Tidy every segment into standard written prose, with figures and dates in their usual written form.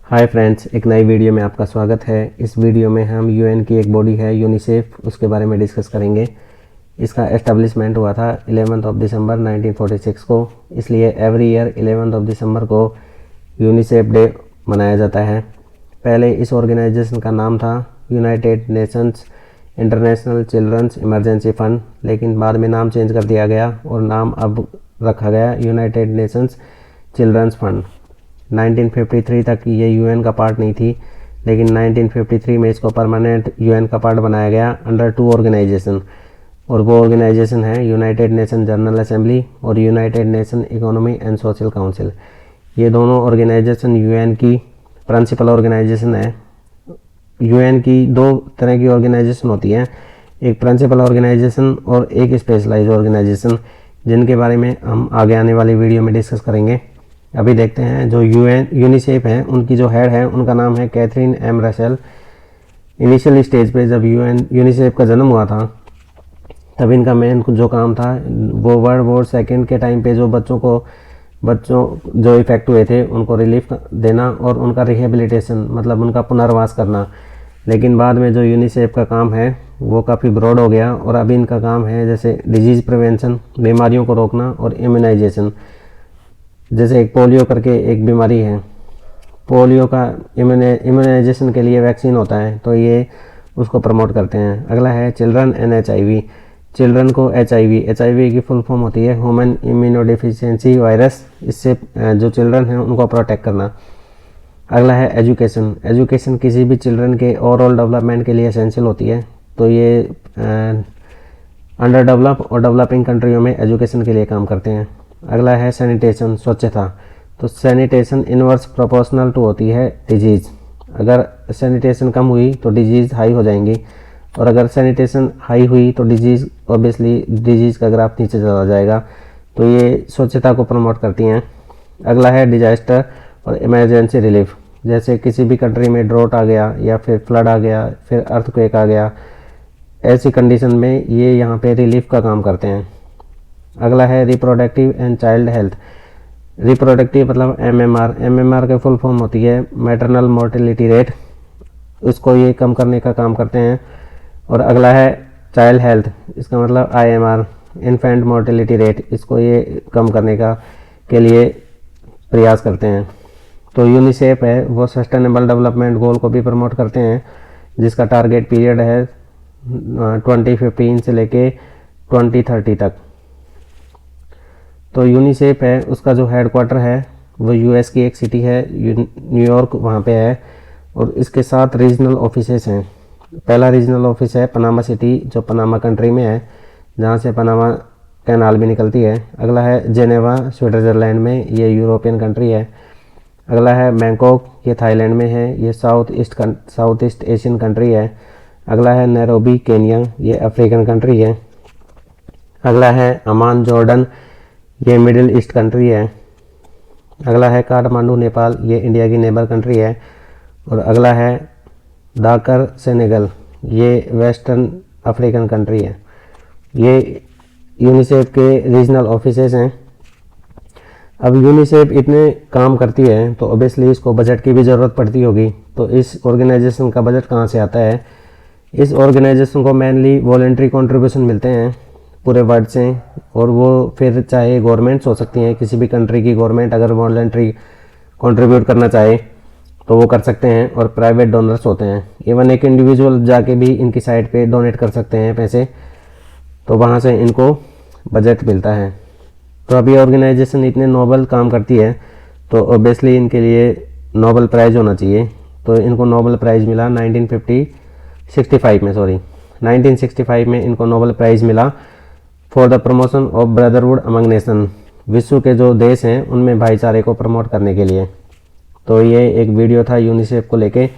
Hi friends, एक नई video में आपका स्वागत है। इस वीडियो में हम यूएन की एक बॉडी है यूनिसेफ, उसके बारे में डिस्कस करेंगे। इसका एस्टेब्लिशमेंट हुआ था 11 दिसंबर 1946 को, इसलिए एवरी ईयर 11 दिसंबर को यूनिसेफ डे मनाया जाता है। पहले इस ऑर्गेनाइजेशन का नाम था United Nations International Children's Emergency Fund, लेकिन बाद में नाम चेंज कर दिया गया और नाम अब रखा गया यूनाइटेड नेशंस चिल्ड्रंस फंड। 1953 तक ये यूएन का पार्ट नहीं थी, लेकिन 1953 में इसको परमानेंट यूएन का पार्ट बनाया गया अंडर 2 ऑर्गेनाइजेशन, और वो ऑर्गेनाइजेशन है यूनाइटेड नेशन जनरल असेंबली और United nation economy and social council. ये दोनों ऑर्गेनाइजेशन यूएन की प्रिंसिपल ऑर्गेनाइजेशन है। यूएन की 2 तरह की ऑर्गेनाइजेशन होती हैं, एक प्रिंसिपल ऑर्गेनाइजेशन और एक स्पेशलाइज्ड ऑर्गेनाइजेशन, जिनके बारे में हम आगे आने वाली वीडियो में डिस्कस करेंगे। अभी देखते हैं जो यूनिसेफ है, उनकी जो हेड है उनका नाम है Catherine M Russell. Initial stage पे जब यूनिसेफ का जन्म हुआ था, तब इनका मेन जो काम था वो वर्ल्ड वॉर सेकेंड के टाइम पे जो बच्चों जो इफेक्ट हुए थे उनको रिलीफ देना और उनका रिहेबिलिटेशन, मतलब उनका पुनर्वास करना। लेकिन बाद में जो यूनिसेफ का काम है वो काफ़ी ब्रॉड हो गया और अभी इनका काम है जैसे डिजीज़ प्रिवेंशन, बीमारियों को रोकना, और इम्यूनाइजेशन। जैसे एक पोलियो करके एक बीमारी है, पोलियो का इम्यूनाइजेशन के लिए वैक्सीन होता है, तो ये उसको प्रमोट करते हैं। अगला है चिल्ड्रन एंड HIV। चिल्ड्रन को HIV की फुल फॉर्म होती है ह्यूमन इम्यूनोडेफिशिएंसी वायरस। इससे जो चिल्ड्रन हैं उनको प्रोटेक्ट करना। अगला है एजुकेशन किसी भी चिल्ड्रन के ओवरऑल डेवलपमेंट के लिए एसेंशियल होती है, तो ये अंडर डेवलप और डेवलपिंग कंट्रियों में एजुकेशन के लिए काम करते हैं। अगला है सैनिटेशन, स्वच्छता। तो सैनिटेशन इनवर्स प्रोपोर्शनल टू होती है डिजीज़। अगर सैनिटेशन कम हुई तो डिजीज़ हाई हो जाएंगी, और अगर सैनिटेशन हाई हुई तो डिजीज़ ऑब्वियसली डिजीज़ का ग्राफ नीचे चला जाएगा। तो ये स्वच्छता को प्रमोट करती हैं। अगला है डिजास्टर और इमरजेंसी रिलीफ। जैसे किसी भी कंट्री में ड्रॉट आ गया या फिर फ्लड आ गया, फिर अर्थक्वेक आ गया, ऐसी कंडीशन में ये यहाँ पे रिलीफ का काम करते हैं। अगला है reproductive and child health. Reproductive मतलब MMR के फुल फॉर्म होती है मैटरनल मोर्टेलिटी रेट, उसको ये कम करने का काम करते हैं। और अगला है चाइल्ड हेल्थ, इसका मतलब IMR इन्फेंट मोर्टेलिटी रेट, इसको ये कम करने के लिए प्रयास करते हैं। तो यूनिसेफ है वो सस्टेनेबल डेवलपमेंट गोल को भी प्रमोट करते हैं, जिसका टारगेट पीरियड है 2015 से लेके 2030 तक। तो यूनिसेफ है उसका जो हेडक्वार्टर है वो US की एक सिटी है न्यूयॉर्क, वहाँ पे है, और इसके 7 रीजनल ऑफिसेस हैं। पहला रीजनल ऑफिस है पनामा सिटी, जो पनामा कंट्री में है, जहाँ से पनामा कैनाल भी निकलती है। अगला है जेनेवा, स्विट्ज़रलैंड में, ये यूरोपियन कंट्री है। अगला है बैंकॉक, ये थाईलैंड में है, ये साउथ ईस्ट एशियन कंट्री है। अगला है नैरोबी, केनिया, ये अफ्रीकन कंट्री है। अगला है अमान, जॉर्डन, ये मिडिल ईस्ट कंट्री है। अगला है काठमांडू, नेपाल, ये इंडिया की नेबर कंट्री है। और अगला है डाकर, सेनेगल, ये वेस्टर्न अफ्रीकन कंट्री है। ये यूनिसेफ के रीजनल ऑफिसेस हैं। अब यूनिसेफ इतने काम करती है तो ऑब्वियसली इसको बजट की भी ज़रूरत पड़ती होगी। तो इस ऑर्गेनाइजेशन का बजट कहाँ से आता है? इस ऑर्गेनाइजेशन को मेनली वॉलेंट्री कंट्रीब्यूशन मिलते हैं पूरे वर्ल्ड से, और वो फिर चाहे गवर्नमेंट्स हो सकती हैं, किसी भी कंट्री की गवर्नमेंट अगर वॉलेंट्री कंट्रीब्यूट करना चाहे तो वो कर सकते हैं, और प्राइवेट डोनर्स होते हैं। इवन एक इंडिविजुअल जाके भी इनकी साइट पे डोनेट कर सकते हैं पैसे, तो वहाँ से इनको बजट मिलता है। तो अभी ऑर्गेनाइजेशन इतने नोबल काम करती है तो ऑब्वियसली इनके लिए नोबल प्राइज़ होना चाहिए। तो इनको नोबल प्राइज़ मिला 1965 में इनको नोबल प्राइज़ मिला for the promotion of brotherhood among nation. विश्व के जो देश हैं उनमें भाईचारे को प्रमोट करने के लिए। तो ये एक वीडियो था यूनिसेफ को लेके।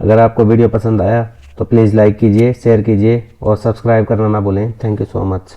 अगर आपको वीडियो पसंद आया तो प्लीज़ लाइक कीजिए, शेयर कीजिए और सब्सक्राइब करना ना भूलें। Thank you so much.